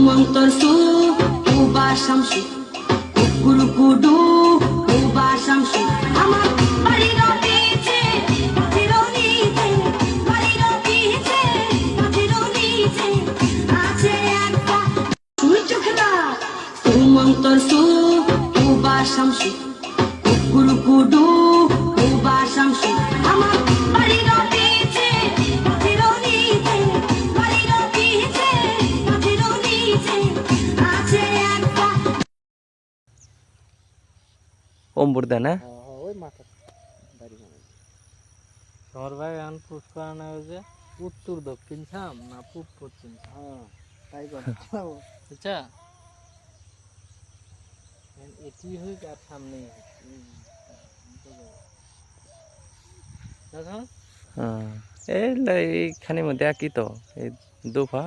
Sumangtor su ubah samsu guru kudu ubah samsu আমার বাড়ির নিচে গাছের নিচে বাড়ির নিচে গাছের নিচে আছে একটা সূর্য খেলা Sumangtor su ubah samsu guru kudu ubah samsu আমার বাড়ির নিচে গাছের নিচে বাড়ির নিচে গাছের নিচে আছে একটা অম্বুরদা না ওই মাথা বাড়ি তোমার ভাই এখন পুষ করানো হয়েছে উত্তর দক্ষিণ ছাম না পূব পশ্চিম হ্যাঁ তাই কথা আচ্ছা এটি হোক আর সামনে দেখো এইখানের মধ্যে একই তো এই দুফা